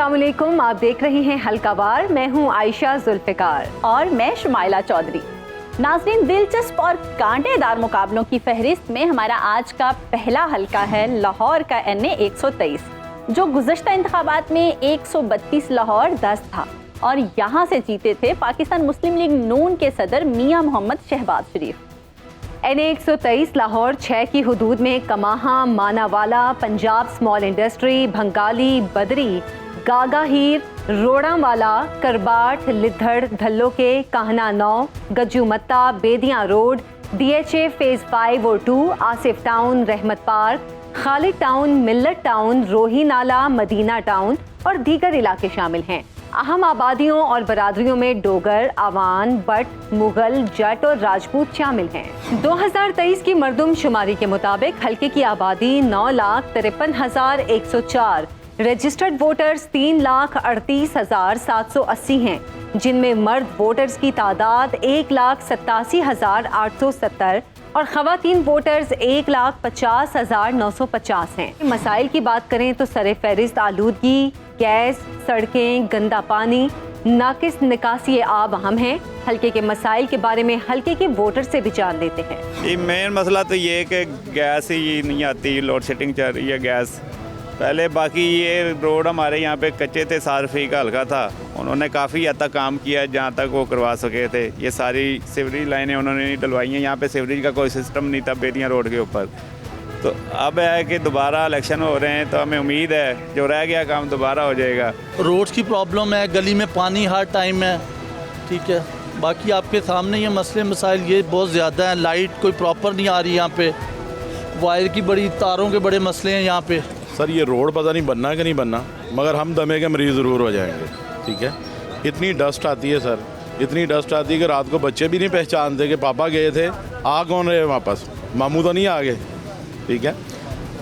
अस्सलामुअलैकुम, आप देख रही हैं हल्कावार। मैं हूं आयशा जुल्फिकार और मैं शुमाइला चौधरी। नाज़रीन, दिलचस्प और कांटेदार मुकाबलों की फहरिस्त में हमारा आज का पहला हल्का है लाहौर का NA 123, जो गुज़श्ता इंतखाबात में 132 लाहौर 10 था और यहाँ से जीते थे पाकिस्तान मुस्लिम लीग नून के सदर मियां मोहम्मद शहबाज शरीफ। NA 123 लाहौर 6 की हदूद में कमाहा, मानावाला, पंजाब स्मॉल इंडस्ट्री, भंगाली, बदरी, गागा हीर, रोड़ावाला, करबाट, लिद्धड़, धल्लो के, काहना 9, गज्जूमत्ता, बेदियां रोड, DHA फेज 5 और 2, आसिफ टाउन, रहमत पार्क, खालिद टाउन, मिल्लत टाउन, रोही नाला, मदीना टाउन और दीगर इलाके शामिल हैं। अहम आबादियों और बरादरियों में डोगर, आवान, बट, मुगल, जट और राजपूत शामिल हैं। 2023 की मरदमशुमारी के मुताबिक हल्के की आबादी 9,53,104, रजिस्टर्ड वोटर्स 3,38,780 हैं, जिनमें मर्द वोटर्स की तादाद 1,87,870 और खवातीन वोटर्स 1,50,950 हैं। मसाइल की बात करें तो सरे फहरिस्त आलूदगी, गैस, सड़कें, गंदा पानी, नाकिस निकासी आब अहम हैं। हल्के के मसाइल के बारे में हल्के के वोटर से भी जान लेते हैं। ये मेन मसला तो ये है कि गैस ही नहीं आती, लोड शेडिंग चल रही है गैस पहले। बाकी ये रोड हमारे यहाँ पे कच्चे थे, 7 फीट का हल्का था, उन्होंने काफ़ी हद तक काम किया जहाँ तक वो करवा सके थे। ये सारी सीवरेज लाइनें उन्होंने नहीं डलवाई हैं, यहाँ पे सीवरेज का कोई सिस्टम नहीं था बेदियाँ रोड के ऊपर। तो अब है कि दोबारा इलेक्शन हो रहे हैं तो हमें उम्मीद है जो रह गया काम दोबारा हो जाएगा। रोड्स की प्रॉब्लम है, गली में पानी हर टाइम है, ठीक है। बाकी आपके सामने ये मसले मसाइल ये बहुत ज़्यादा हैं। लाइट कोई प्रॉपर नहीं आ रही यहाँ पे, वायर की बड़ी तारों के बड़े मसले हैं यहाँ पे। सर ये रोड पता नहीं बनना है कि नहीं बनना, मगर हम दमे के मरीज़ ज़रूर हो जाएंगे, ठीक है। इतनी डस्ट आती है सर, इतनी डस्ट आती है कि रात को बच्चे भी नहीं पहचानते कि पापा गए थे, आ कौन रहे वापस, मामू तो नहीं आ गए, ठीक है।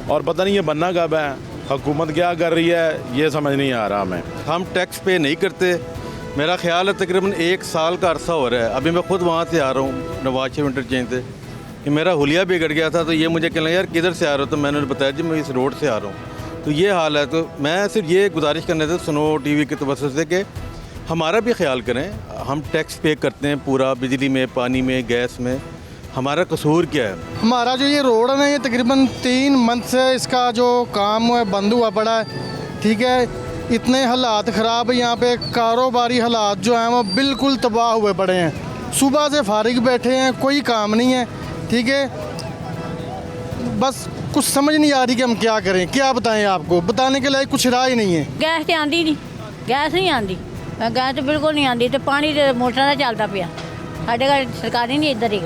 और पता नहीं ये बनना कब है, हुकूमत क्या कर रही है ये समझ नहीं आ रहा हमें। हम टैक्स पे नहीं करते, मेरा ख्याल है तकरीबन 1 साल का अरसा हो रहा है। अभी मैं खुद वहाँ से आ रहा हूँ नवाज शरीफ इंटरचेंज से, कि मेरा हुलिया बिगड़ गया था, तो ये मुझे कहना यार किधर से आ रहा हो, तो मैंने बताया जी मैं इस रोड से आ रहा हूँ। तो ये हाल है। तो मैं सिर्फ ये गुजारिश करने से सुनो TV के तवज्जो से कि हमारा भी ख्याल करें। हम टैक्स पे करते हैं पूरा, बिजली में, पानी में, गैस में, हमारा कसूर क्या है? हमारा जो ये रोड है ना, ये तकरीबन 3 मंथ से इसका जो काम है बंद हुआ पड़ा है, ठीक है। इतने हालात ख़राब है यहाँ पे, कारोबारी हालात जो हैं वो बिल्कुल तबाह हुए पड़े हैं। सुबह से फारिग बैठे हैं, कोई काम नहीं है, ठीक है। बस कुछ समझ नहीं आ रही कि हम क्या करें, क्या बताएं आपको, बताने के लिए कुछ राह ही नहीं है। गैस तो आती नहीं, गैस नहीं आती, गैस तो बिल्कुल नहीं आती, तो पानी तो मोटर का चलता पिया, साढ़े घर सरकार ही नहीं इधर ही।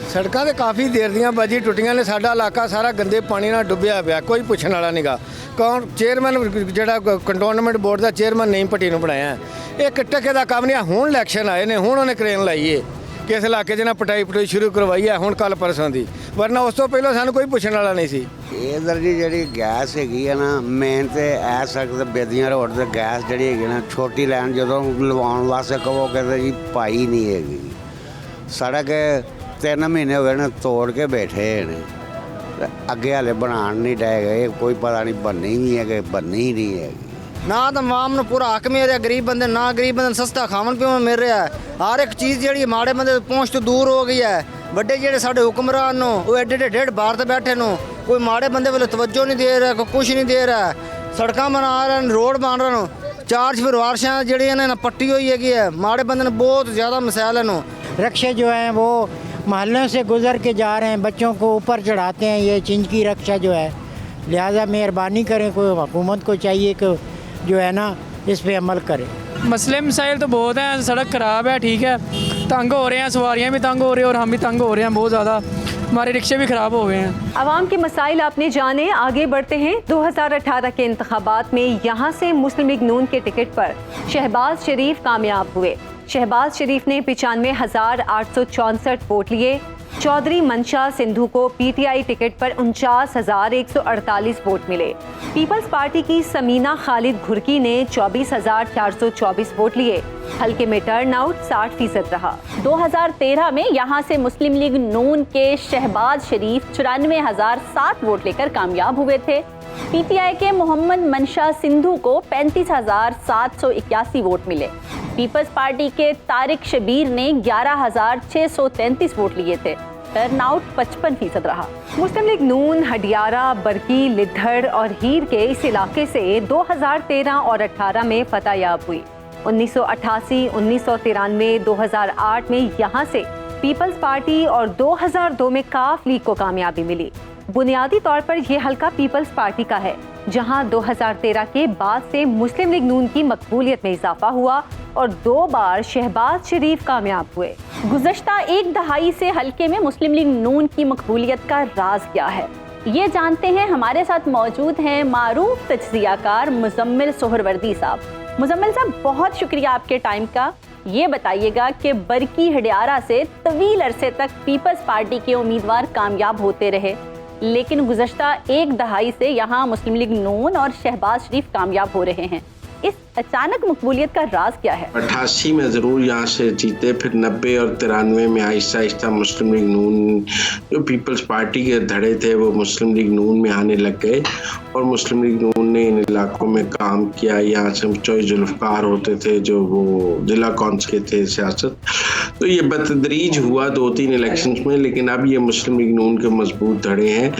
सड़कों तो काफ़ी देर दियाँ बजी टुटियां ने, साडा इलाका सारा गंदे पानी नाल डुब्बिया पिया, कोई पुछण वाला नहीं गा। कौन चेयरमैन जिहड़ा कंटोनमेंट बोर्ड का चेयरमैन नहीं पट्टी नूं बनाया, एक टके का काम नहीं। हुण इलैक्शन आए ने, हुण उन्हें क्रेन लाई है किस इलाके च ना पटाई शुरू करवाई है, हुण कल परसों की, वरना उस तो पहले सानूं कोई पुछण वाला नहीं सी। इधर जी जी गैस हैगी है ना, मेन तो ऐ सड़क बेदियां रोड से गैस जी है ना, छोटी लाइन जो लवाउण वास्ते कहो कहते जी पाई नहीं हैगी। सड़क 3 महीने हो गए ना तोड़ के बैठे हैं, अगे हाले बना नहीं डे गए, कोई पता नहीं बननी भी है कि बननी ही नहीं है। ना तो आवाम ने पूरा हक मिल रहा, गरीब बंदे ना गरीब बंदे सस्ता खावन पीवन मिल रहा है। हर एक चीज़ जी माड़े बंदे पहुँच तो दूर हो गई है। बड़े जेडे साढ़े हुक्मरान नो वो एडे एडे 1.5 भारत बैठे नो, कोई माड़े बंदे वाले तवज्जो नहीं दे रहा, कोई कुछ नहीं दे रहा। सड़क बना रहे हैं, रोड बन रहे हैं, 4 सिफारिशां जी ना पट्टी हुई है। माड़े बंदे ने बहुत ज़्यादा मसाइल हैं। रक्शे जो हैं वो महल्लों से गुजर के जा रहे हैं, बच्चों को ऊपर चढ़ाते हैं, ये चिंकी रक्षा जो है। लिहाजा मेहरबानी करें, कोई हुकूमत को चाहिए कि जो है ना इस पे अमल करे। मसले मसाइल तो बहुत हैं, सड़क ख़राब है, ठीक है, तंग हो रहे हैं, सवारियाँ भी तंग हो रही हैं और हम भी तंग हो रहे हैं बहुत ज़्यादा, हमारे रिक्शे भी ख़राब हो गए हैं। आवाम के मसाइल आपने जाने, आगे बढ़ते हैं। 2018 के इंतखाबात में यहाँ से मुस्लिम लीग नून के टिकट पर शहबाज शरीफ कामयाब हुए। शहबाज शरीफ ने 95,864 वोट लिए। चौधरी मंशा सिंधु को PTI टिकट पर 49,148 वोट मिले। पीपल्स पार्टी की समीना खालिद घुरकी ने 24,424 वोट लिए। हल्के में टर्नआउट 60% रहा। 2013 में यहाँ से मुस्लिम लीग नून के शहबाज शरीफ 94,007 वोट लेकर कामयाब हुए थे। पीटीआई के मोहम्मद मंशा सिंधु को 35,781 वोट मिले। पीपल्स पार्टी के तारिक शबीर ने 11,633 वोट लिए थे। टर्नआउट 55% रहा। मुस्लिम लीग नून हडियारा, बरकी, लिद्धड़ और हीर के इस इलाके से 2013 और 18 में फतह याब हुई। 1988, 1993, 2008 में यहाँ से पीपल्स पार्टी और 2002 में काफ लीग को कामयाबी मिली। बुनियादी तौर पर यह हल्का पीपल्स पार्टी का है, जहां 2013 के बाद से मुस्लिम लीग नून की मकबूलियत में इजाफा हुआ और 2 बार शहबाज शरीफ कामयाब हुए। गुज़श्ता एक दहाई से हल्के में मुस्लिम लीग नून की मकबूलियत का राज क्या है, ये जानते हैं। हमारे साथ मौजूद हैं मारूफ तज्ज़ियाकार मुजम्मिल सोहरवर्दी साहब। मुजम्मिल साहब, बहुत शुक्रिया आपके टाइम का। ये बताइएगा कि बरकी हडियारा से तवील अरसे तक पीपल्स पार्टी के उम्मीदवार कामयाब होते रहे, लेकिन गुज़श्ता एक दहाई से यहाँ मुस्लिम लीग नून और शहबाज शरीफ कामयाब हो रहे हैं। इस अचानक मकबूलियत का राज क्या है? 88 में ज़रूर यहाँ से जीते, फिर 90 और 93 में आहिस्ता आहिस्ता मुस्लिम लीग नून, जो पीपल्स पार्टी के धड़े थे, वो मुस्लिम लीग नून में आने लग गए और मुस्लिम लीग नून ने इन इलाकों में काम किया। यहाँ से चौधरी जुल्फ़कार होते थे जो वो जिला कौंसिल के थे सियासत। तो ये बतदरीज हुआ 2-3 इलेक्शंस में, लेकिन अब ये मुस्लिम लीग नून के मजबूत धड़े हैं,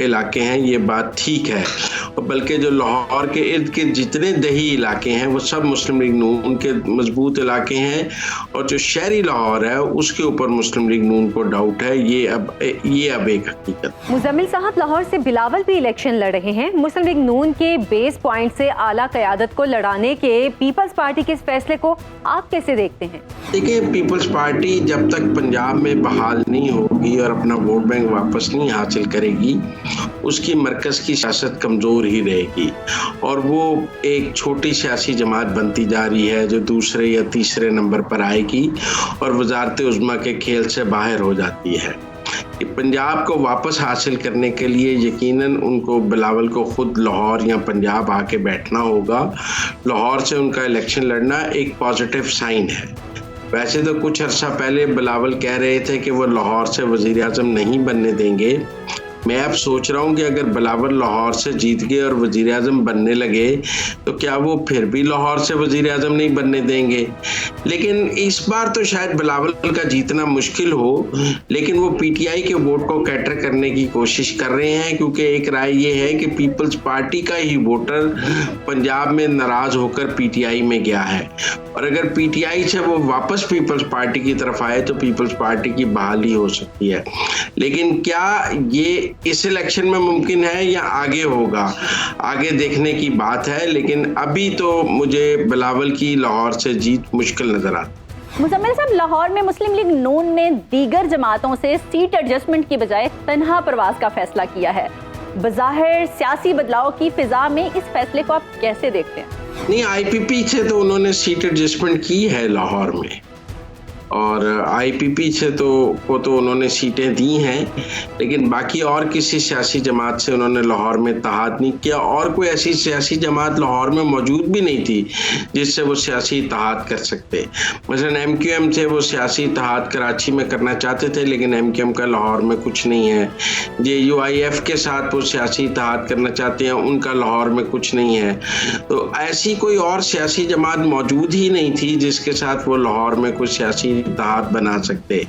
इलाके हैं, ये बात ठीक है। और बल्कि जो लाहौर के इर्द गिर्द जितने दही इलाके हैं वो सब मुस्लिम लीग नून के मजबूत इलाके हैं, और जो शहरी लाहौर है उसके ऊपर मुस्लिम लीग नून को डाउट है। ये अब एक हकीकत। मुजम्मिल साहब, लाहौर से बिलावल भी इलेक्शन लड़ रहे हैं। मुस्लिम लीग नून के बेस पॉइंट से आला क़यादत को लड़ाने के पीपल्स पार्टी के इस फैसले को आप कैसे देखते हैं? देखिए, पीपल्स पार्टी जब तक पंजाब में बहाल नहीं होगी और अपना वोट बैंक वापस नहीं हासिल करेगी, उसकी मरकज़ की सियासत कमज़ोर ही रहेगी और वो एक छोटी सियासी जमात बनती जा रही है जो दूसरे या तीसरे नंबर पर आएगी और वज़ारत उज़्मा के खेल से बाहर हो जाती है। पंजाब को वापस हासिल करने के लिए यकीनन उनको बिलावल को खुद लाहौर या पंजाब आके बैठना होगा। लाहौर से उनका इलेक्शन लड़ना एक पॉजिटिव साइन है। वैसे तो कुछ अर्सा पहले बिलावल कह रहे थे कि वो लाहौर से वज़ीर आज़म नहीं बनने देंगे। मैं अब सोच रहा हूँ कि अगर बिलावल लाहौर से जीत गए और वज़ीर आज़म बनने लगे तो क्या वो फिर भी लाहौर से वज़ीर आज़म नहीं बनने देंगे। लेकिन इस बार तो शायद बिलावल का जीतना मुश्किल हो, लेकिन वो पीटीआई के वोट को कैटर करने की कोशिश कर रहे हैं, क्योंकि एक राय ये है कि पीपल्स पार्टी का ही वोटर पंजाब में नाराज़ होकर पीटीआई में गया है, और अगर पीटीआई से वो वापस पीपल्स पार्टी की तरफ आए तो पीपल्स पार्टी की बहाली हो सकती है। लेकिन क्या ये इस इलेक्शन में मुमकिन है या आगे होगा, आगे देखने की बात है। लेकिन अभी तो मुझे बिलावल की लाहौर से जीत मुश्किल नजर आती। मुजम्मिल साहब, लाहौर में मुस्लिम लीग नून ने दीगर जमातों से सीट एडजस्टमेंट की बजाय तन्हा प्रवास का फैसला किया है। बज़ाहिर सियासी बदलाव की फिजा में इस फैसले को आप कैसे देखते हैं? नहीं, आईपीपी से तो उन्होंने सीट एडजस्टमेंट की है लाहौर में, और आईपीपी से तो उन्होंने सीटें दी हैं, लेकिन बाकी और किसी सियासी जमात से उन्होंने लाहौर में इत्तेहाद नहीं किया, और कोई ऐसी सियासी जमात लाहौर में मौजूद भी नहीं थी जिससे वो सियासी इत्तेहाद कर सकते। मसलन एमक्यूएम से वो सियासी इत्तेहाद कराची में करना चाहते थे, लेकिन एमक्यूएम का लाहौर में कुछ नहीं है। JUIF के साथ वो सियासी इत्तेहाद करना चाहते हैं, उनका लाहौर में कुछ नहीं है। तो ऐसी कोई और सियासी जमात मौजूद ही नहीं थी जिसके साथ वो लाहौर में कुछ सियासी इत्तेहाद बना सकते।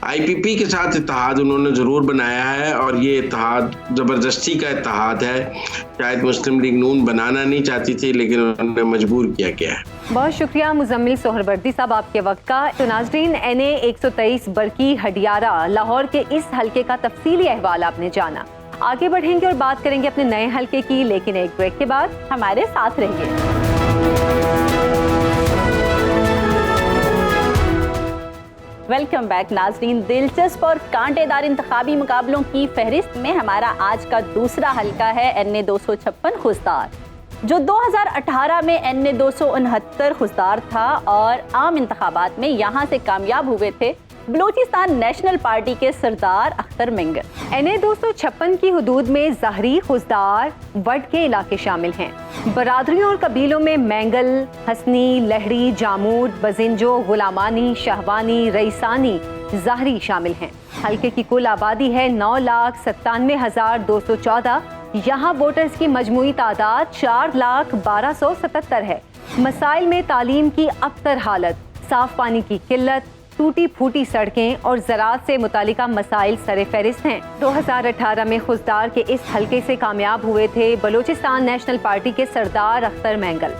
आईपीपी के साथ इत्तेहाद उन्होंने जरूर बनाया है, और ये इत्तेहाद जबरदस्ती का इत्तेहाद है। शायद मुस्लिम लीग नून बनाना नहीं चाहती थी, लेकिन उन्होंने मजबूर किया गया है। बहुत शुक्रिया मुजम्मिल सोहरवर्दी साहब आपके वक्त का। तो नाज़रीन, NA 123 बरकी हडियारा लाहौर के इस हल्के का तफसीली अहवाल आपने जाना। आगे बढ़ेंगे और बात करेंगे अपने नए हल्के की, लेकिन एक ब्रेक के बाद। हमारे साथ रहिए। वेलकम बैक नाजरीन। दिलचस्प और कांटेदार इंतखाबी मुकाबलों की फहरिस्त में हमारा आज का दूसरा हल्का है NA 256 खुजदार, जो 2018 में NA 269 खुजदार था और आम इंतखाबात में यहाँ से कामयाब हुए थे बलूचिस्तान नेशनल पार्टी के सरदार अख्तर मेंगर। NA 256 की हुदूद में ज़हरी, खुजदार, वड के इलाके शामिल हैं। बरादरियों और कबीलों में मैंगल, हसनी, लहड़ी, जामूद, बजिंजो, गुलामानी, शहवानी, रईसानी, ज़हरी शामिल हैं। हल्के की कुल आबादी है 9,97,214, यहाँ वोटर्स की मजमूई तादाद 4,12,77 है। मसाइल में तालीम की अबतर हालत, साफ पानी की किल्लत, टूटी फूटी सड़कें और ज़राअत से मुतालिका मसाइल सरे फहरिस्त हैं। 2018 में खुजदार के इस हलके से कामयाब हुए थे बलूचिस्तान नेशनल पार्टी के सरदार अख्तर मैंगल।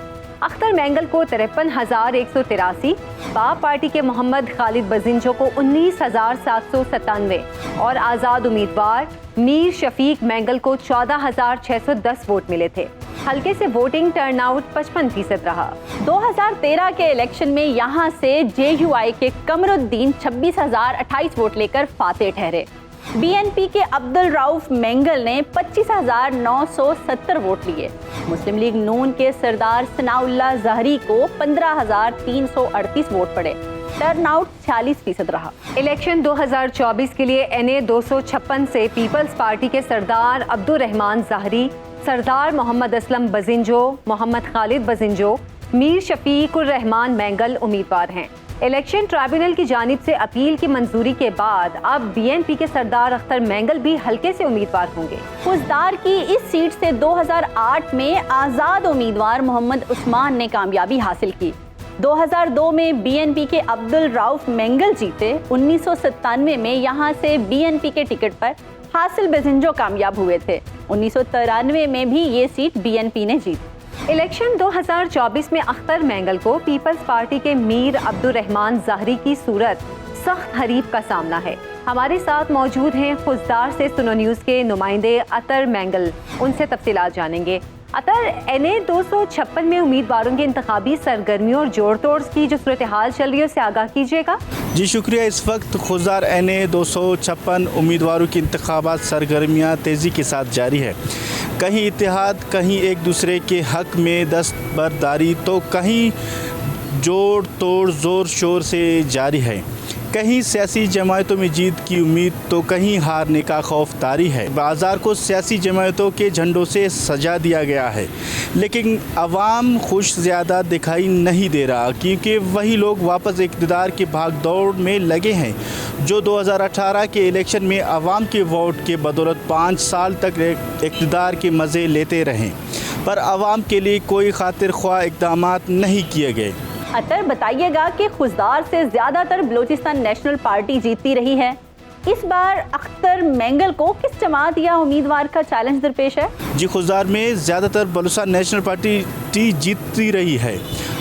अख्तर मैंगल को 53,183, बाप पार्टी के मोहम्मद खालिद बजिंजो को 19,797 और आज़ाद उम्मीदवार मीर शफीक मैंगल को 14,610 वोट मिले थे। हल्के से वोटिंग टर्नआउट 55% रहा। 2013 के इलेक्शन में यहां से JUI के कमरुद्दीन 26,028 वोट लेकर फातेह ठहरे। BNP के अब्दुल रऊफ मैंगल ने 25,970 वोट लिए। मुस्लिम लीग नून के सरदार सनाउल्लाह ज़हरी को 15,338 वोट पड़े। टर्नआउट 46% रहा। इलेक्शन 2024 के लिए NA 256 से पीपल्स पार्टी के सरदार अब्दुल रहमान ज़हरी, सरदार मोहम्मद असलम बजिंजो, मोहम्मद खालिद बजिंजो, मीर शफीकुर रहमान मैंगल उम्मीदवार हैं। इलेक्शन ट्राइब्यूनल की जानिब से अपील की मंजूरी के बाद अब BNP के सरदार अख्तर मैंगल भी हल्के से उम्मीदवार होंगे। खुजदार की इस सीट से 2008 में आज़ाद उम्मीदवार मोहम्मद उस्मान ने कामयाबी हासिल की। 2002 में BNP के अब्दुल रऊफ मैंगल जीते। 1997 में यहाँ से BNP के टिकट पर हासिल बजिंजो कामयाब हुए थे। 1993 में भी ये सीट BNP ने जीती। इलेक्शन 2024 में अख्तर मैंगल को पीपल्स पार्टी के मीर अब्दुल रहमान ज़हरी की सूरत सख्त हरीफ का सामना है। हमारे साथ मौजूद हैं खुजदार से सुनो न्यूज़ के नुमाइंदे अतर मैंगल, उनसे तफसीलात जानेंगे। अतर, NA 256 में उम्मीदवारों की इंतखाबी सरगर्मियों और जोड़ तोड़ की जो सूरत हाल चल रही है उससे आगाह कीजिएगा। जी शुक्रिया। इस वक्त खुजदार NA 256 उम्मीदवारों की इंतखाबात सरगर्मियाँ तेज़ी के साथ जारी है। कहीं इत्तेहाद, कहीं एक दूसरे के हक में दस्तबरदारी, तो कहीं जोड़ तोड़ ज़ोर शोर से जारी है। कहीं सियासी जमायतों में जीत की उम्मीद, तो कहीं हारने का खौफ तारी है। बाज़ार को सियासी जमायतों के झंडों से सजा दिया गया है, लेकिन अवाम खुश ज़्यादा दिखाई नहीं दे रहा, क्योंकि वही लोग वापस इक़्तिदार की भाग दौड़ में लगे हैं जो 2018 के इलेक्शन में अवाम के वोट के बदौलत 5 साल तक इक़्तिदार के मज़े लेते रहें, पर अवाम के लिए कोई खातिर ख्वाह इक़दामात नहीं किए गए। अतर, बताइएगा कि खुजदार से ज़्यादातर बलूचिस्तान नेशनल पार्टी जीतती रही है। इस बार अख्तर मैंगल को किस जमात या उम्मीदवार का चैलेंज दरपेश है? जी, खुजदार में ज़्यादातर बलूचिस्तान नेशनल पार्टी जीतती रही है,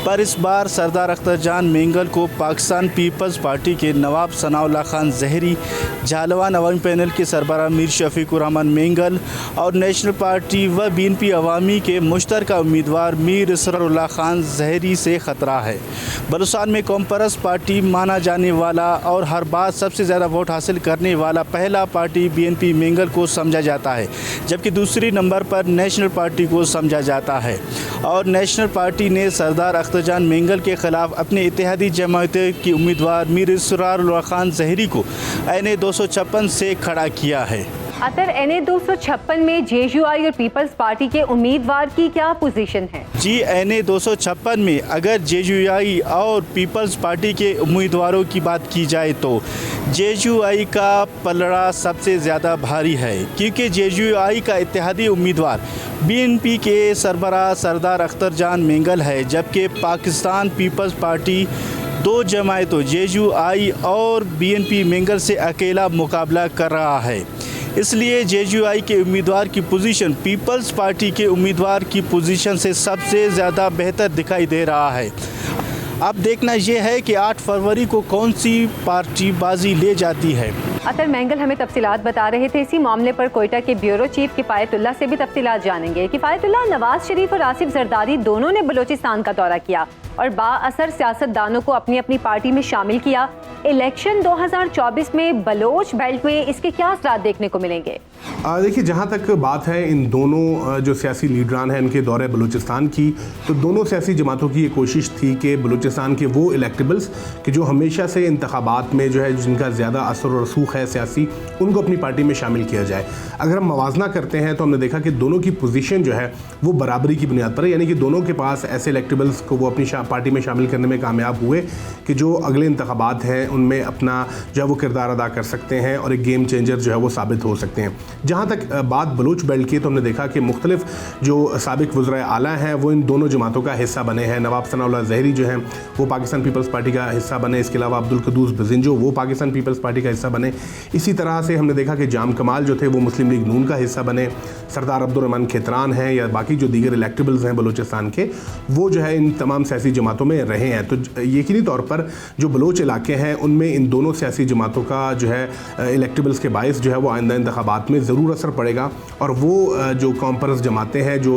पर इस बार सरदार अख्तर जान मैंगल को पाकिस्तान पीपल्स पार्टी के नवाब सनाउल्लाह खान ज़हरी, झालवान अवामी पैनल के सरबराह मीर शफीकुर रहमान मैंगल और नेशनल पार्टी व BNP अवामी के मुश्तरका उम्मीदवार मीर इसरारुल्लाह खान ज़हरी से ख़तरा है। बलूचिस्तान में कौम परस्त पार्टी माना जाने वाला और हर बार सबसे ज़्यादा वोट हासिल करने वाला पहला पार्टी BNP मैंगल को समझा जाता है, जबकि दूसरी नंबर पर नेशनल पार्टी को समझा जाता है। और नेशनल पार्टी ने सरदार अख्तर जान मैंगल के खिलाफ अपने इत्तेहादी जमात की उम्मीदवार मीर इसरारुल्लाह खान ज़हरी को NA 256 से खड़ा किया है। अतर, NA 256 में JUI और पीपल्स पार्टी के उम्मीदवार की क्या पोजीशन है? जी, NA 256 में अगर JUI और पीपल्स पार्टी के उम्मीदवारों की बात की जाए तो JUI का पलड़ा सबसे ज़्यादा भारी है, क्योंकि JUI का इत्तेहादी उम्मीदवार BNP के सरबराह सरदार अख्तर जान मैंगल है, जबकि पाकिस्तान पीपल्स पार्टी 2 जमायतों JUI और BNP मैंगल से अकेला मुकाबला कर रहा है। इसलिए JUI के उम्मीदवार की पोजीशन पीपल्स पार्टी के उम्मीदवार की पोजीशन से सबसे ज़्यादा बेहतर दिखाई दे रहा है। अब देखना यह है कि 8 फरवरी को कौन सी पार्टी बाजी ले जाती है। अतर मैंगल हमें तफसीलात बता रहे थे। इसी मामले पर कोयटा के ब्यूरो चीफ किफ़ायतुल्लाह से भी तफसीलात जानेंगे। किफ़ायतुल्लाह, नवाज शरीफ और आसिफ जरदारी दोनों ने बलूचिस्तान का दौरा किया और बाअसर सियासतदानों को अपनी अपनी पार्टी में शामिल किया। इलेक्शन 2024 में बलोच बेल्ट में इसके क्या असरात देखने को मिलेंगे? देखिए, जहाँ तक बात है इन दोनों जो सियासी लीडरान हैं इनके दौरे बलूचिस्तान की, तो दोनों सियासी जमातों की ये कोशिश थी कि बलूचिस्तान के वो इलेक्टेबल्स कि जो हमेशा से इंतखाबात में जो है जिनका ज़्यादा असर और रसूख है सियासी, उनको अपनी पार्टी में शामिल किया जाए। अगर हम मवाजना करते हैं तो हमने देखा कि दोनों की पोजीशन जो है वो बराबरी की बुनियाद पर है, यानी कि दोनों के पास ऐसे इलेक्टेबल्स को वो अपनी पार्टी में शामिल करने में कामयाब हुए कि जो अगले इंतखाबात हैं उनमें अपना जो है वो किरदार अदा कर सकते हैं और एक गेम चेंजर जो है वो साबित हो सकते हैं। जहाँ तक बात बलूच बेल्ट की, तो हमने देखा कि मुख्तलिफ जो साबिक वज़राए आला हैं वो इन दोनों जमातों का हिस्सा बने हैं। नवाब सनाउल्लाह ज़हरी जो हैं वो पाकिस्तान पीपल्स पार्टी का हिस्सा बने, इसके अलावा अब्दुल कदूस बजिंजो वो पाकिस्तान पीपल्स पार्टी का हिस्सा बने। इसी तरह से हमने देखा कि जाम कमाल जो थे वो मुस्लिम लीग नून का हिस्सा बने, सरदार अब्दुर्रहमान खेतरान हैं या बाकी जो दीगर इलेक्टेबल्स हैं बलूचिस्तान के, वो जो है इन तमाम सियासी जमातों में रहे हैं। तो यकीनी तौर पर जो बलोच इलाके हैं उनमें इन दोनों सियासी जमातों का जो है इलेक्टेबल्स के बायस जो है वो आइंदा इंतखाबात में ज़रूर असर पड़ेगा और वो जो कॉम्परस जमातें हैं जो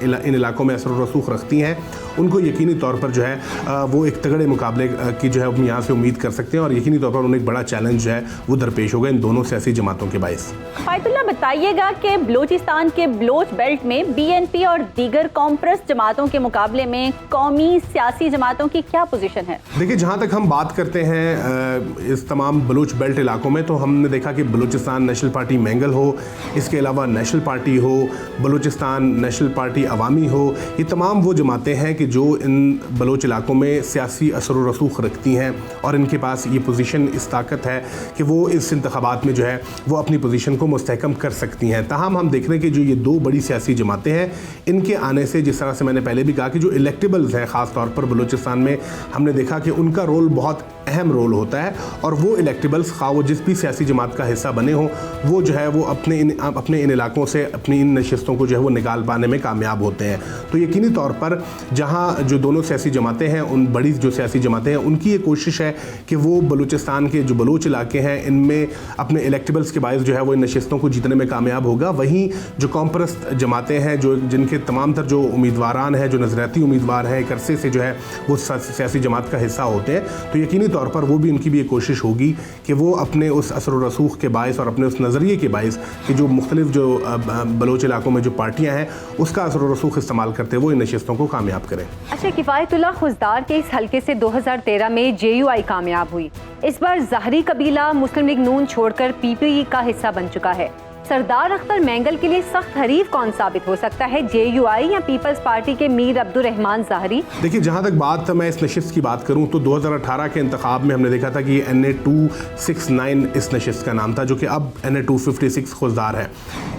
इन इलाकों में असर रसूख रखती हैं उनको यकीनी तौर पर जो है वो एक तगड़े मुकाबले की जो है हम यहाँ से उम्मीद कर सकते हैं और यकीनी तौर पर उन्हें एक बड़ा चैलेंज जो है वो दरपेश होगा इन दोनों सियासी जमातों के बायस। फायतुल्लाह बताइएगा कि बलूचिस्तान के बलोच बेल्ट में बीएनपी और दीगर कॉम्प्रेस जमातों के मुकाबले में कौमी सियासी जमातों की क्या पोजीशन है? देखिए, जहाँ तक हम बात करते हैं इस तमाम बलूच बेल्ट इलाकों में, तो हमने देखा कि बलूचिस्तान नेशनल पार्टी मैंगल हो, इसके अलावा नेशनल पार्टी हो, बलूचिस्तान नेशनल पार्टी अवामी हो, ये तमाम वो जमातें हैं कि जो इन बलोच इलाकों में सियासी असर व रसूख रखती हैं और इनके पास ये पोजीशन इस ताकत है कि वो इस इंतखाबात में जो है वो अपनी पोजीशन को मुस्तहकम कर सकती हैं। ताहम हम देख रहे हैं कि जो ये दो बड़ी सियासी जमातें हैं इनके आने से, जिस तरह से मैंने पहले भी कहा कि जो इलेक्टेबल्स हैं ख़ास तौर पर बलूचिस्तान में, हमने देखा कि उनका रोल बहुत अहम रोल होता है और वो इलेक्टेबल्स खा वो जिस भी सियासी जमात का हिस्सा बने हों वो जो है वो अपने इन इलाकों से अपनी इन नशिस्तों को जो है वो निकाल पाने में कामयाब होते हैं। तो यकीनी तौर पर जहाँ जो दोनों सियासी जमातें हैं, उन बड़ी जो सियासी जमातें हैं, उनकी ये कोशिश है कि वो बलूचिस्तान के जो बलूच इलाके हैं इनमें अपने इलेक्टेबल्स के बायस जो है वो इन नशिस्तों को जीतने में कामयाब होगा। वहीं जो कॉम्प्रस्त जमातें हैं, जो जिनके तमाम तर जो उम्मीदवारान हैं, जो नज़रियाती उम्मीदवार हैं, एक अरसे से जो है वो सियासी जमात का हिस्सा होते हैं, तो यकीनी तौर पर वो भी उनकी भी ये कोशिश होगी कि वो अपने उस असर व रसूख के बायस और अपने उस नज़रिए के बायस कि जो मुख्तलिफ जो बलोच इलाकों में जो पार्टियाँ हैं उसका असर व रसूख इस्तेमाल करते हुए इन नशिस्तों को कामयाब करें। अच्छा, किफ़ायतुल्लाह खुजदार के इस हल्के से 2013 में JUI कामयाब हुई। इस बार ज़हरी कबीला मुस्लिम लीग नून छोड़कर PPE का हिस्सा बन चुका है। सरदार अख्तर मैंगल के लिए सख्त हरीफ कौन साबित हो सकता है, JUI या पीपल्स पार्टी के मीर अब्दुर्रहमान ज़हरी? देखिए, जहाँ तक बात मैं इस नशिस्त की बात करूँ तो 2018 के इंतखाब में हमने देखा था कि NA 269 इस नशिस्त का नाम था, जो कि अब NA 256 खुजदार है।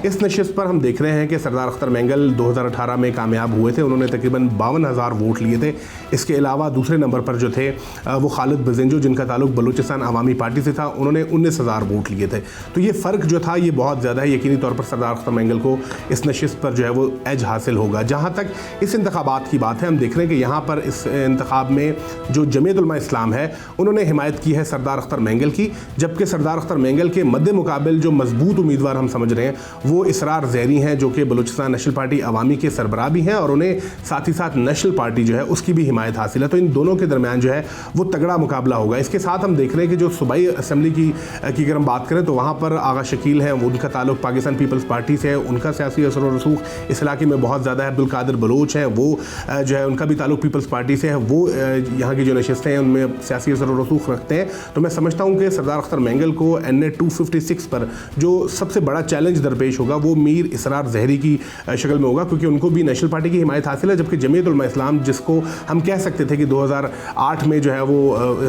इस नशिस्त पर हम देख रहे हैं कि सरदार अख्तर मैंगल 2018 में कामयाब हुए थे, उन्होंने तकरीबन 52,000 वोट लिए थे। इसके अलावा दूसरे नंबर पर जो थे वो खालिद बजिंजो, जिनका ताल्लुक बलूचिस्तान अवामी पार्टी से था, उन्होंने 19,000 वोट लिए थे। तो ये फ़र्क जो था ये बहुत ज़्यादा है। यकीनी तौर पर सरदार अख्तर मैंगल को इस नशिस्त पर जो है वो एज हासिल होगा। जहाँ तक इस इंतखाबात की बात है, हम देख रहे हैं कि यहाँ पर इस इंतखाब में जो जमीयत उलमा इस्लाम है उन्होंने हिमायत की है सरदार अख्तर मैंगल की, जबकि सरदार अख्तर मैंगल के मद्दे मुकाबिल जो मजबूत उम्मीदवार हम समझ रहे हैं वो इसरार ज़हरी हैं, जो कि बलूचिस्तान नेशनल पार्टी अवामी के सरबराह भी हैं और उन्हें साथ ही साथ नेशनल पार्टी जो है उसकी भी हिमायत हासिल है। तो इन दोनों के दरमियान जो है वो तगड़ा मुकाबला होगा। इसके साथ हम देख रहे हैं कि जो सूबाई असम्बली की अगर हम बात करें तो वहाँ पर आगा शकील हैं, उनका ताल्लुक पाकिस्तान पीपल्स पार्टी से है, उनका सियासी असर और रसूख इस इलाके में बहुत ज़्यादा है। अब्दुल कादिर बलोच है, वो जो है उनका भी ताल्लुक पीपल्स पार्टी से है, वो यहाँ की जो नशिस्तें हैं उनमें सियासी असर और रसूख रखते हैं। तो मैं समझता हूँ कि सरदार अख्तर मैंगल को NA 256 पर जो सबसे बड़ा चैलेंज दरपेश होगा वो मीर इसरार ज़हरी की शक्ल में होगा, क्योंकि उनको भी नेशनल पार्टी की हिमायत हासिल है, जबकि जमीयत उलमा इस्लाम, जिसको हम कह सकते थे कि 2008 में जो है वो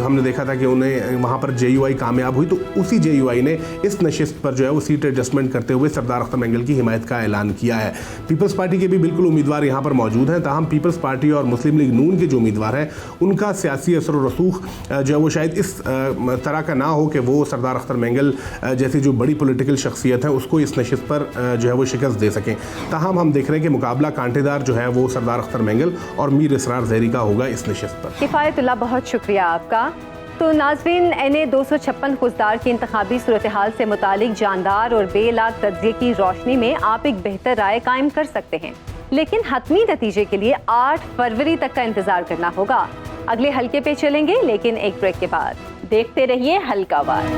हमने देखा था कि उन्हें वहाँ पर JUI कामयाब हुई, तो उसी JUI ने इस नशिस्त पर जो है वो सीट एडजस्टमेंट करते हुए सरदार अख्तर मैंगल की हिमायत का ऐलान किया है। पीपल्स पार्टी के भी बिल्कुल उम्मीदवार यहाँ पर मौजूद हैं, ताहम पीपल्स पार्टी और मुस्लिम लीग नून के जो उम्मीदवार हैं उनका सियासी असर और रसूख जो है वो शायद इस तरह का ना हो कि वो सरदार अख्तर मैंगल जैसी जो बड़ी पॉलिटिकल शख्सियत है उसको इस नशिस्त पर जो है वो शिकस्त दे सकें। ताहम हम देख रहे हैं कि मुकाबला कांटेदार जो है वो सरदार अख्तर मैंगल और मीर इसरार ज़हरी का होगा इस नशिस्त पर। किफ़ायतुल्लाह, बहुत शुक्रिया आपका। तो नाज़रीन, NA 256 खुजदार की इंतखाबी सूरत हाल से मुतालिक जानदार और बेलाग तज्ज़िये की रोशनी में आप एक बेहतर राय कायम कर सकते हैं, लेकिन हतमी नतीजे के लिए 8 फरवरी तक का इंतज़ार करना होगा। अगले हल्के पे चलेंगे, लेकिन एक ब्रेक के बाद। देखते रहिए हल्कावार।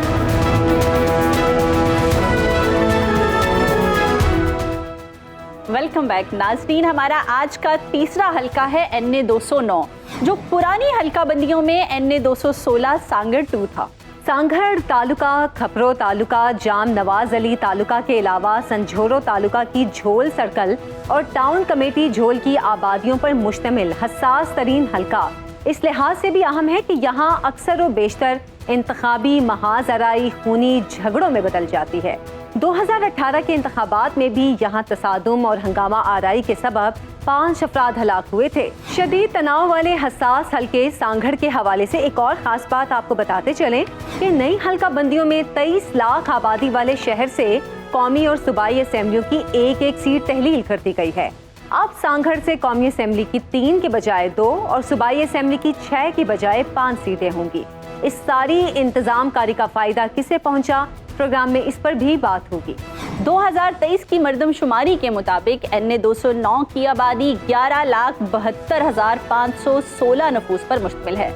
वेलकम बैक नाज़रीन, हमारा आज का तीसरा हल्का है NA 209, जो पुरानी हल्का बंदियों में NA 216 सांगड़ 2 था। सांगड़ तालुका, खपरो तालुका, जाम नवाज अली तालुका के अलावा संझोरो तालुका की झोल सर्कल और टाउन कमेटी झोल की आबादियों पर मुश्तमिल हसास तरीन हल्का इस लिहाज से भी अहम है कि यहाँ अक्सर व बेशतर इंतखाबी महाजराई खूनी झगड़ों में बदल जाती है। 2018 के इंतखाबात में भी यहाँ तसादुम और हंगामा आराई के सबब 5 अफराद हलाक हुए थे। शदीद तनाव वाले हसास हल्के सांगड़ के हवाले से एक और खास बात आपको बताते चलें कि नई हल्का बंदियों में 23 लाख आबादी वाले शहर से कौमी और सूबाई असेंबलियों की एक एक सीट तहलील कर दी गई है। अब सांगड़ से कौमी असेंबली की 3 के बजाय 2 और सूबाई असेंबली की 6 की बजाय 5 सीटें होंगी। इस सारी इंतजाम कारी का फायदा किसे पहुंचा, प्रोग्राम में इस पर भी बात होगी। 2023 की मर्दमशुमारी के मुताबिक NA 209 की आबादी 11,72,516 नफूस पर मुश्तमिल है।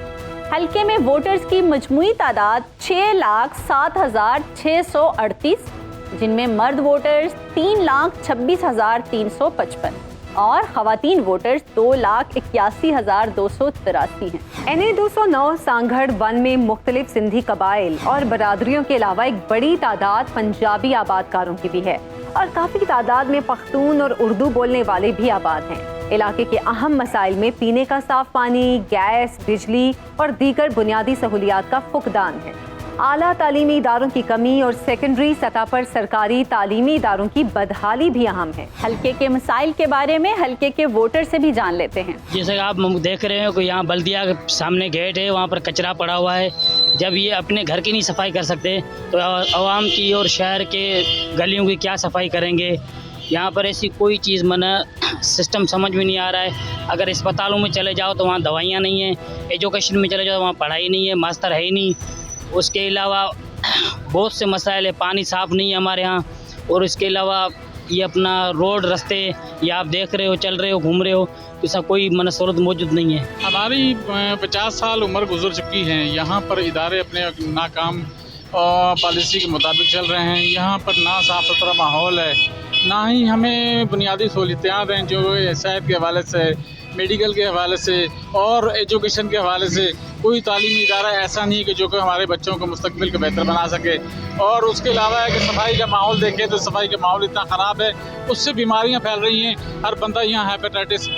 हल्के में वोटर्स की मजमूई तादाद 6,07,638, जिनमें मर्द वोटर्स 3,26,355 और खवातीन वोटर्स 2,81,283 हैं। NA 209 सांगड़ 1 में मुख्तलिफ सिंधी कबाइल और बरादरियों के अलावा एक बड़ी तादाद पंजाबी आबादकारों की भी है और काफ़ी तादाद में पख्तून और उर्दू बोलने वाले भी आबाद हैं। इलाके के अहम मसाइल में पीने का साफ पानी, गैस, बिजली और दीगर बुनियादी सहूलियात का फुकदान है। आला तालीमी इदारों की कमी और सेकेंडरी सतह पर सरकारी तालीमी इदारों की बदहाली भी अहम है। हल्के के मसाइल के बारे में हल्के के वोटर से भी जान लेते हैं। जैसे आप देख रहे हो कि यहाँ बल्दिया के सामने गेट है, वहाँ पर कचरा पड़ा हुआ है। जब ये अपने घर की नहीं सफाई कर सकते तो आवाम की और शहर के गलियों की क्या सफाई करेंगे। यहाँ पर ऐसी कोई चीज़ सिस्टम समझ में नहीं आ रहा है। अगर अस्पतालों में चले जाओ तो वहाँ दवाइयाँ नहीं हैं, एजुकेशन में चले जाओ तो वहाँ पढ़ाई नहीं है, मास्टर है ही नहीं। उसके अलावा बहुत से मसाइल है, पानी साफ़ नहीं है हमारे यहाँ। और इसके अलावा ये अपना रोड रास्ते ये आप देख रहे हो, चल रहे हो, घूम रहे हो, ऐसा कोई सहूलत मौजूद नहीं है। हमारी 50 साल उम्र गुजर चुकी है। यहाँ पर इदारे अपने नाकाम पॉलिसी के मुताबिक चल रहे हैं। यहाँ पर ना साफ़ सुथरा माहौल है, ना ही हमें बुनियादी सहूलियात हैं जो सेहत के हवाले से, मेडिकल के हवाले से और एजुकेशन के हवाले से। कोई तालीमी इदारा ऐसा नहीं है कि जो कि हमारे बच्चों को मुस्तकबिल को बेहतर बना सके। और उसके अलावा है कि सफाई का माहौल देखें तो सफाई का माहौल इतना ख़राब है, उससे बीमारियां फैल रही हैं। हर बंदा यहाँ हेपेटाइटिस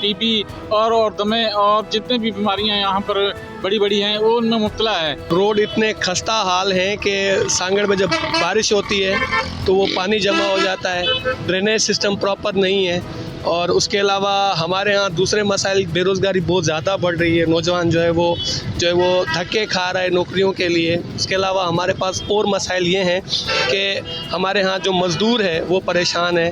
TB और दमे और जितने भी बीमारियां यहाँ पर बड़ी बड़ी हैं वो उनमें मुब्तला है। रोड इतने खस्ता हाल हैं कि सांगड़ में जब बारिश होती है तो वो पानी जमा हो जाता है, ड्रेनेज सिस्टम प्रॉपर नहीं है। और उसके अलावा हमारे यहाँ दूसरे मसाइल, बेरोज़गारी बहुत ज़्यादा बढ़ रही है। नौजवान जो है वो धक्के खा रहा है नौकरियों के लिए। उसके अलावा हमारे पास और मसाइल ये हैं कि हमारे यहाँ जो मज़दूर है वो परेशान है,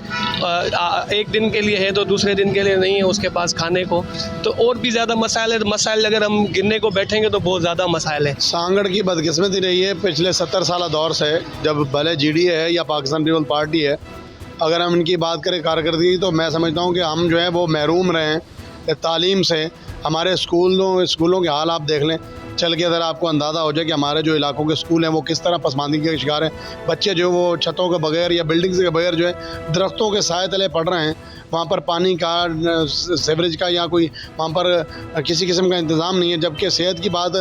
एक दिन के लिए है तो दूसरे दिन के लिए नहीं है उसके पास खाने को। तो और भी ज़्यादा मसाइल है। मसाइल अगर हम गिनने को बैठेंगे तो बहुत ज़्यादा मसाइल है। सांगड़ की बदकिस्मती रही है पिछले 70 साल दौर से, जब भले GD है या पाकिस्तान पीपल पार्टी है, अगर हम इनकी बात करें कारकर्दगी तो मैं समझता हूँ कि हम जो है वो महरूम रहे हैं तालीम से। हमारे स्कूलों के हाल आप देख लें, चल के अगर आपको अंदाज़ा हो जाए कि हमारे जो इलाकों के स्कूल हैं वो किस तरह पसमानदगी के शिकार हैं। बच्चे जो वो छतों के बगैर या बिल्डिंग्स के बगैर जो है दरख्तों के साए तले पढ़ रहे हैं। वहाँ पर पानी का, सीवरेज का या कोई वहाँ पर किसी किस्म का इंतज़ाम नहीं है। जबकि सेहत की बात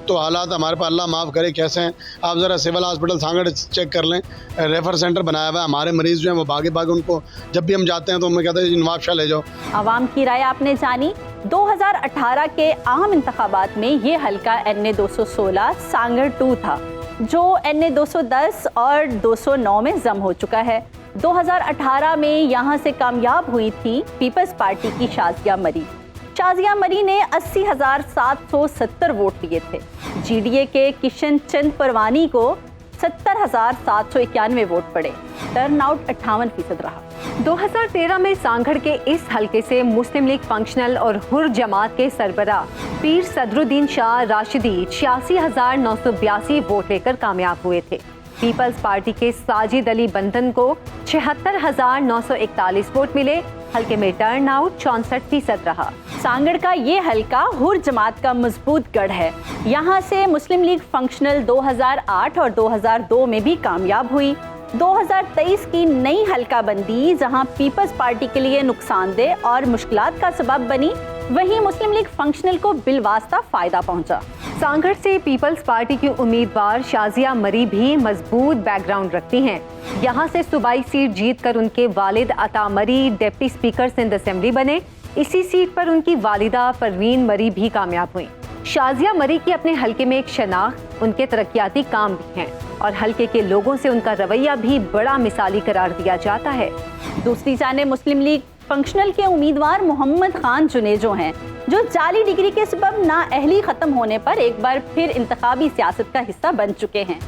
तो हालात हमारे पास अल्लाह माफ़ करे कैसे हैं। आप ज़रा सिविल हॉस्पिटल सांगड़ चेक कर लें, रेफ़र सेंटर बनाया हुआ है। हमारे मरीज़ जो हैं वो भागे उनको जब भी हम जाते हैं तो हमें कहते हैं नवाब शाह ले जाओ। आवाम की राय आपने जानी। 2018 के आम इंतखाबात में ये हल्का NA 216 सांगड़ 2 था, जो NA 210 और 209 में जम हो चुका है। 2018 में यहाँ से कामयाब हुई थी पीपल्स पार्टी की शाजिया मरी ने 80,770 वोट लिए थे। GDA के किशन चंद परवानी को 70,791 वोट पड़े। टर्नआउट 58% रहा। 2013 में सांगड़ के इस हल्के से मुस्लिम लीग फंक्शनल और हुर जमात के सरबराह पीर सदरुद्दीन शाह राशिदी 86,982 वोट लेकर कामयाब हुए थे। पीपल्स पार्टी के साजिद अली बंदन को 76,941 वोट मिले। हल्के में टर्नआउट 64% रहा। सांगड़ का ये हल्का हुर जमात का मजबूत गढ़ है। यहाँ से मुस्लिम लीग फंक्शनल 2008 और 2002 में भी कामयाब हुई। 2023 की नई हल्का बंदी जहां पीपल्स पार्टी के लिए नुकसानदेह और मुश्किलात का सबब बनी, वहीं मुस्लिम लीग फंक्शनल को बिलवास्ता फायदा पहुंचा। सांगड़ से पीपल्स पार्टी की उम्मीदवार शाजिया मरी भी मजबूत बैकग्राउंड रखती हैं। यहाँ से सूबाई सीट जीतकर उनके वालिद अता मरी डिप्टी स्पीकर सिंध असेंबली बने। इसी सीट पर उनकी वालिदा परवीन मरी भी कामयाब हुई। शाजिया मरी की अपने हलके में एक शनाख्त, उनके तरक्याती काम भी हैं और हलके के लोगों से उनका रवैया भी बड़ा मिसाली करार दिया जाता है। दूसरी जाने मुस्लिम लीग फंक्शनल के उम्मीदवार मोहम्मद खान जुनेजो हैं, जो जाली डिग्री के सबब नाअहली खत्म होने पर एक बार फिर इंतखाबी सियासत का हिस्सा बन चुके हैं।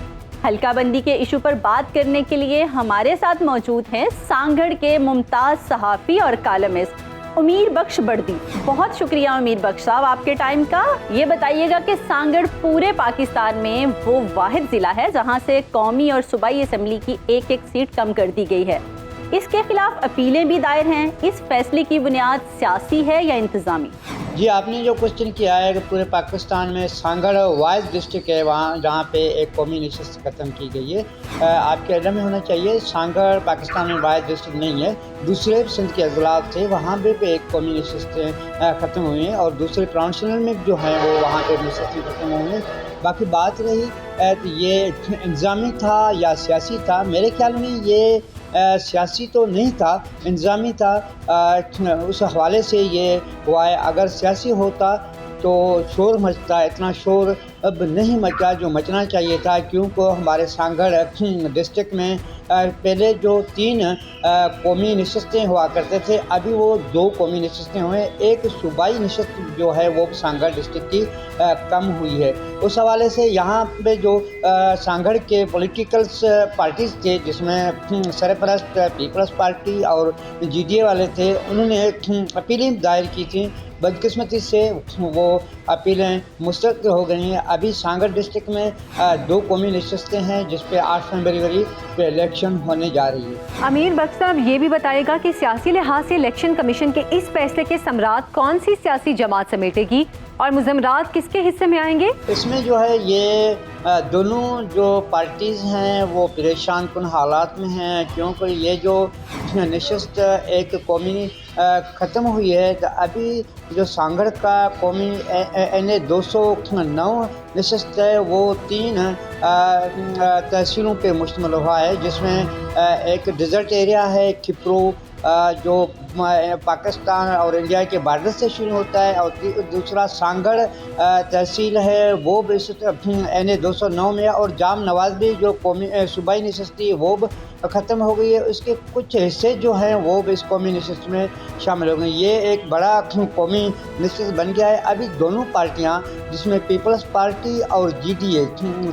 हल्का बंदी के इशू पर बात करने के लिए हमारे साथ मौजूद हैं सांगड़ के मुमताज सहाफ़ी और कालमिस्ट उमीर बख्श बर्दी। बहुत शुक्रिया उमीर बख्श साहब आपके टाइम का। ये बताइएगा कि सांगड़ पूरे पाकिस्तान में वो वाहिद ज़िला है जहाँ से कौमी और सूबाई असम्बली की एक सीट कम कर दी गई है। इसके खिलाफ अपीलें भी दायर हैं। इस फैसले की बुनियाद सियासी है या इंतज़ामी? जी, आपने जो क्वेश्चन किया है कि पूरे पाकिस्तान में सांगड़ वाइज डिस्ट्रिक्ट है वहाँ जहाँ पे एक कौमी नशिस्त ख़त्म की गई है। आपके इल्म में होना चाहिए सांगड़ पाकिस्तान में वाइज डिस्ट्रिक्ट नहीं है। दूसरे सिंध के अजला थे वहाँ पे एक कौमी नशिस्तें ख़त्म हुई हैं और दूसरे प्रोविंशियल में जो हैं वो वहाँ पे नशिस्तें ख़त्म हुई हैं। बाकी बात रही तो ये इंतज़ामी था या सियासी था, मेरे ख्याल में ये सियासी तो नहीं था, इंतज़ामी था। उस हवाले से ये हुआ है। अगर सियासी होता तो शोर मचता, इतना शोर अब नहीं मचा जो मचना चाहिए था, क्योंकि हमारे सांगड़ डिस्ट्रिक्ट में पहले जो 3 कौमी नशिस्तें हुआ करते थे, अभी वो 2 कौमी नशिस्तें हुए। एक सूबाई नशिस्त जो है वो सांगड़ डिस्ट्रिक्ट की कम हुई है। उस हवाले से यहाँ पे जो सांगड़ के पॉलिटिकल पार्टीज़ थे जिसमें सरपरस्त पीपल्स पार्टी और GDA वाले थे, उन्होंने अपीलें दायर की थी। बदकिस्मती से वो अपीलें मुस्तरद हो गई हैं। अभी सांगड़ डिस्ट्रिक्ट में 2 कौमी नशिस्तें हैं जिस पे 8 फरवरी पे इलेक्शन होने जा रही है। अमीर बख्श साहब ये भी बताएगा कि सियासी लिहाज से इलेक्शन कमीशन के इस फैसले के समरात कौन सी सियासी जमात समेटेगी और मुज़म्मरात किसके हिस्से में आएंगे? इसमें जो है ये दोनों जो पार्टीज़ हैं वो परेशान कुन हालात में हैं, क्योंकि ये जो नशिस्त एक कौमी ख़त्म हुई है तो अभी जो सांगड़ का कौमी NA 209 नशिस्त है वो 3 तहसीलों पे मुश्तमिल हुआ है, जिसमें एक डिज़र्ट एरिया है खिप्रो जो पाकिस्तान और इंडिया के बॉर्डर से शुरू होता है, और दूसरा सांगड़ तहसील है वो भी NA 209 में, और जाम नवाज भी जो कौमी सूबाई नशिस्त थी वो ख़त्म हो गई है। उसके कुछ हिस्से जो हैं वो भी इस कौमी नशिस्त में शामिल हो गए। ये एक बड़ा कौमी नशिस्त बन गया है। अभी दोनों पार्टियां जिसमें पीपल्स पार्टी और GDA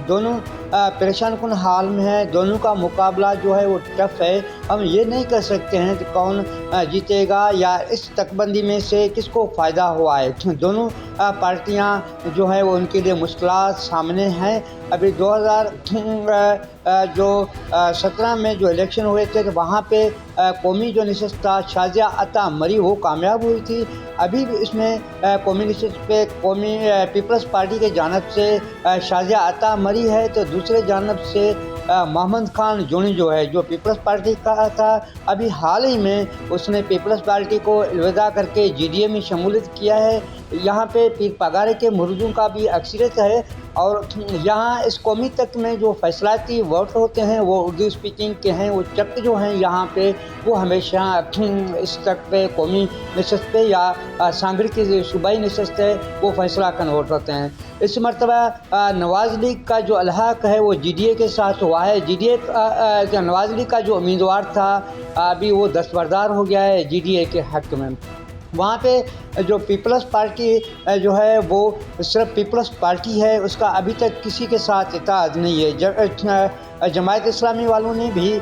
दोनों परेशान कुन हाल में है। दोनों का मुकाबला जो है वो टफ है। हम ये नहीं कह सकते हैं कि कौन जीतेगा या इस तकबंदी में से किसको फ़ायदा हुआ है। दोनों पार्टियां जो है वो उनके लिए मुश्किलात सामने हैं। अभी 2017 में जो इलेक्शन हुए थे तो वहाँ पे कौमी जो नशिस्त था शाजिया अता मरी वो कामयाब हुई थी। अभी भी इसमें कौमी नशिस्त पे कौमी पीपल्स पार्टी के जानब से शाजिया अता मरी है, तो दूसरे जानब से मोहम्मद खान जोनी जो है जो पीपल्स पार्टी का था, अभी हाल ही में उसने पीपल्स पार्टी को अलविदा करके GDA में शमूलियत किया है। यहाँ पे पीर पगारे के मुर्दों का भी अक्सरियत है, और यहाँ इस कौमी तक में जो फैसलाती वोट होते हैं वो उर्दू स्पीकिंग के हैं। वो चक जो हैं यहाँ पे वो हमेशा इस तक पे कौमी नशिस्त पे या सांगड़ की जो सूबाई नशिस्त है वो फैसला कन वोट होते हैं। इस मरतबा नवाज़ लीग का जो अलहाक है वो GDA के साथ हुआ है। GDA नवाज़ लीग का जो उम्मीदवार था अभी वो दस्तबरदार हो गया है GDA के हक़ में। वहाँ पे जो पीपल्स पार्टी जो है वो सिर्फ पीपल्स पार्टी है, उसका अभी तक किसी के साथ इत्तेहाद नहीं है। जमायत इस्लामी वालों ने भी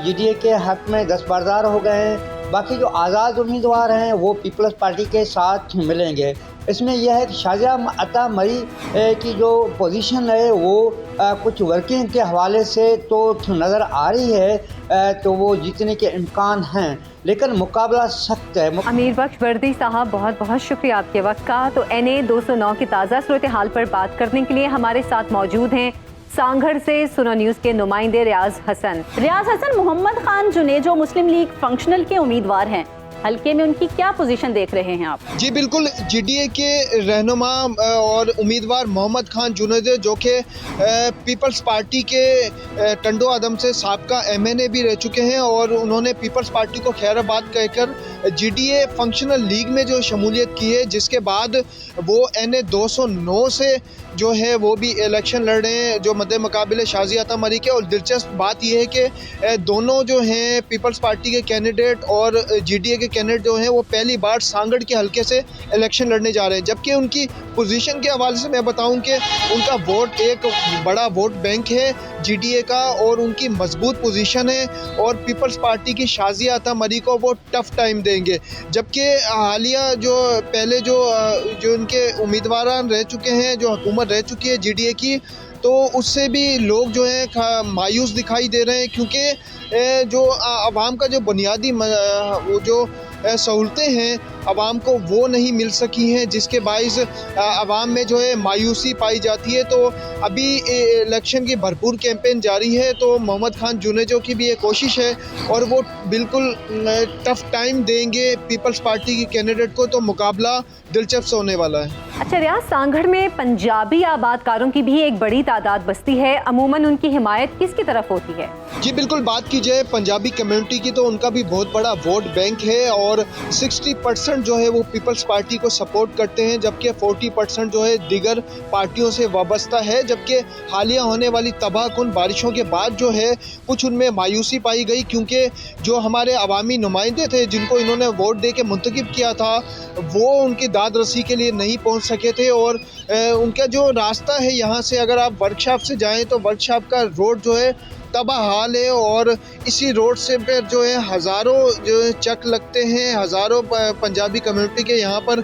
GDA के हक़ में दस्तबरदार हो गए हैं। बाकी जो आज़ाद उम्मीदवार हैं वो पीपल्स पार्टी के साथ मिलेंगे। इसमें यह है कि शाजिया अता मरी की जो पोजीशन है वो कुछ वर्किंग के हवाले से तो नज़र आ रही है, तो वो जीतने के इम्कान हैं, लेकिन मुकाबला सख्त है। अमीर बख्श बर्दी साहब बहुत बहुत शुक्रिया आपके वक्त का। तो NA 209 की ताज़ा सूरत हाल पर बात करने के लिए हमारे साथ मौजूद हैं सांगड़ से सुनो न्यूज़ के नुमाइंदे रियाज हसन। मोहम्मद खान जुनेजो मुस्लिम लीग फंक्शनल के उम्मीदवार हैं। हल्के में उनकी क्या पोजीशन देख रहे हैं आप? जी बिल्कुल, जीडीए के रहनुमा और उम्मीदवार मोहम्मद खान जुनैद, जो कि पीपल्स पार्टी के टंडो आदम से साबका एमएनए भी रह चुके हैं और उन्होंने पीपल्स पार्टी को खैराबाद कहकर जीडीए फंक्शनल लीग में जो शमूलियत की है, जिसके बाद वो NA 209 से जो है वो भी इलेक्शन लड़ रहे हैं जो मद्दे मुकाबले शाजी आता मरी के। और दिलचस्प बात यह है कि दोनों जो हैं पीपल्स पार्टी के कैंडिडेट और जीडीए के कैंडिडेट जो हैं वो पहली बार सांगड़ के हलके से इलेक्शन लड़ने जा रहे हैं। जबकि उनकी पोजीशन के हवाले से मैं बताऊं कि उनका वोट एक बड़ा वोट बैंक है जीडीए का और उनकी मजबूत पोजीशन है और पीपल्स पार्टी की शाजी आता मरी को वो टफ टाइम देंगे। जबकि हालिया जो पहले जो उनके उम्मीदवार रह चुके हैं, जो हुकूमत रह चुकी है जीडीए की, तो उससे भी लोग जो हैं मायूस दिखाई दे रहे हैं, क्योंकि जो आवाम का जो बुनियादी वो जो सहूलतें हैं आवाम को वो नहीं मिल सकी हैं, जिसके बाइस आवाम में जो है मायूसी पाई जाती है। तो अभी इलेक्शन की भरपूर कैंपेन जारी है, तो मोहम्मद खान जुनेजो की भी ये कोशिश है और वो बिल्कुल टफ टाइम देंगे पीपल्स पार्टी की कैंडिडेट को, तो मुकाबला दिलचस्प होने वाला है। अच्छा रियाज, सांगड़ में पंजाबी आबादकारों की भी एक बड़ी तादाद बसती है, अमूमन उनकी हिमायत किसकी तरफ होती है? जी बिल्कुल, बात की जाए पंजाबी कम्युनिटी की तो उनका भी बहुत बड़ा वोट बैंक है और 60% जो है वो पीपल्स पार्टी को सपोर्ट करते हैं, जबकि 40% जो है दीगर पार्टियों से वाबस्ता है। जबकि हालिया होने वाली तबाहकुन बारिशों के बाद जो है कुछ उनमें मायूसी पाई गई, क्योंकि जो हमारे अवामी नुमाइंदे थे जिनको इन्होंने वोट दे के मुंतखब किया था वो उनकी दाद रसी के लिए नहीं पहुंच सके थे। और उनका जो रास्ता है यहाँ से अगर आप वर्कशॉप से जाएं तो वर्कशॉप का रोड जो है तबाह हाल है और इसी रोड से पर जो है हज़ारों जो चक लगते हैं, हज़ारों पंजाबी कम्युनिटी के यहाँ पर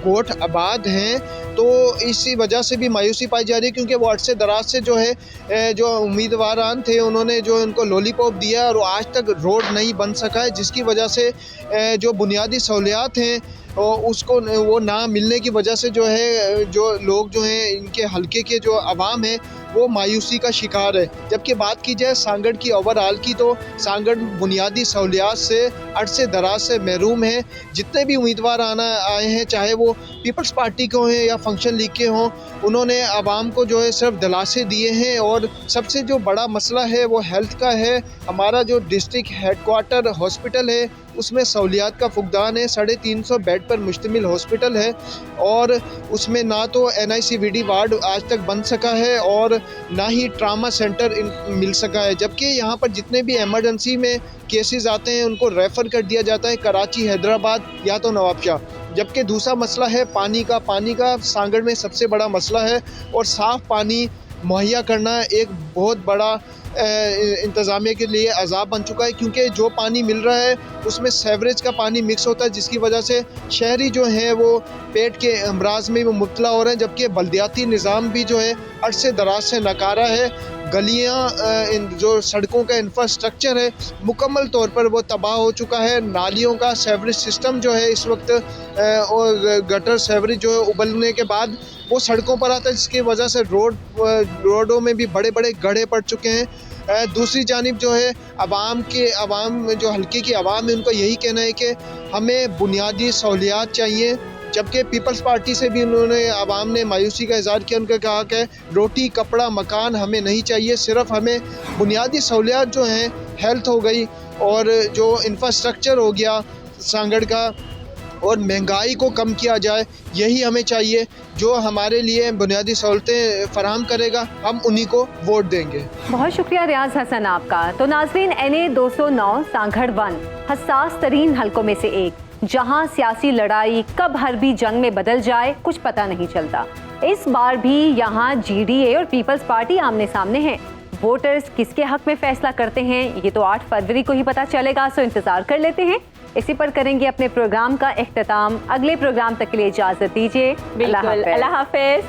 गोठ आबाद हैं। तो इसी वजह से भी मायूसी पाई जा रही है, क्योंकि वो अरसे दराज से जो है जो उम्मीदवारान थे उन्होंने जो उनको लॉलीपॉप दिया और आज तक रोड नहीं बन सका है, जिसकी वजह से जो बुनियादी सहूलियात हैं और उसको वो ना मिलने की वजह से जो है जो लोग जो हैं इनके हलके के जो अवाम है वो मायूसी का शिकार है। जबकि बात की जाए सांगड़ की ओवरऑल की तो सांगड़ बुनियादी सहूलियात से अरसे दराज से महरूम है। जितने भी उम्मीदवार आए हैं, चाहे वो पीपल्स पार्टी के हों या फंक्शन लीग के हों, उन्होंने आवाम को जो है सिर्फ दिलासे दिए हैं। और सबसे जो बड़ा मसला है वो हेल्थ का है। हमारा जो डिस्ट्रिक्ट हेडक्वार्टर हॉस्पिटल है उसमें सहूलियात का फुकदान है, 350 बेड पर मुश्तमिल हॉस्पिटल है और उसमें ना तो NICVD वार्ड आज तक बन सका है और ना ही ट्रामा सेंटर मिल सका है। जबकि यहाँ पर जितने भी इमरजेंसी में केसेस आते हैं उनको रेफ़र कर दिया जाता है कराची, हैदराबाद या तो नवाबशाह। जबकि दूसरा मसला है पानी का सांगड़ में सबसे बड़ा मसला है और साफ़ पानी मुहैया करना एक बहुत बड़ा इंतज़ामिया के लिए अज़ाब बन चुका है, क्योंकि जो पानी मिल रहा है उसमें सेवरेज का पानी मिक्स होता है, जिसकी वजह से शहरी जो हैं वो पेट के अमराज में वो मुब्तला हो रहे हैं। जबकि बल्दियाती निज़ाम भी जो है अरसे दराज से नकारा है। गलियाँ जो सड़कों का इंफ्रास्ट्रक्चर है मुकम्मल तौर पर वो तबाह हो चुका है। नालियों का सेवरेज सिस्टम जो है इस वक्त और गटर सेवरेज जो है उबलने के बाद वो सड़कों पर आता है, जिसकी वजह से रोडों में भी बड़े बड़े गड्ढे पड़ चुके हैं। दूसरी जानिब जो है अवाम जो हल्के की अवाम है उनका यही कहना है कि हमें बुनियादी सहूलियात चाहिए। जबकि पीपल्स पार्टी से भी अवाम ने मायूसी का इज़हार किया, उनका कहा कि रोटी कपड़ा मकान हमें नहीं चाहिए, सिर्फ हमें बुनियादी सहूलियात जो हैं हेल्थ हो गई और जो इंफ्रास्ट्रक्चर हो गया सांगड़ का और महंगाई को कम किया जाए, यही हमें चाहिए। जो हमारे लिए बुनियादी सहूलतें फराहम करेगा हम उन्हीं को वोट देंगे। बहुत शुक्रिया रियाज हसन आपका। तो नाज़रीन, NA 209 सांगड़ 1 हसास तरीन हलकों में से एक, जहां सियासी लड़ाई कब हरबी जंग में बदल जाए कुछ पता नहीं चलता। इस बार भी यहां GDA और पीपल्स पार्टी आमने सामने हैं। वोटर्स किसके हक में फैसला करते हैं ये तो 8 फरवरी को ही पता चलेगा, सो इंतजार कर लेते हैं। इसी पर करेंगे अपने प्रोग्राम का इख्तिताम। अगले प्रोग्राम तक के लिए इजाजत दीजिए। अल्लाह हाफिज।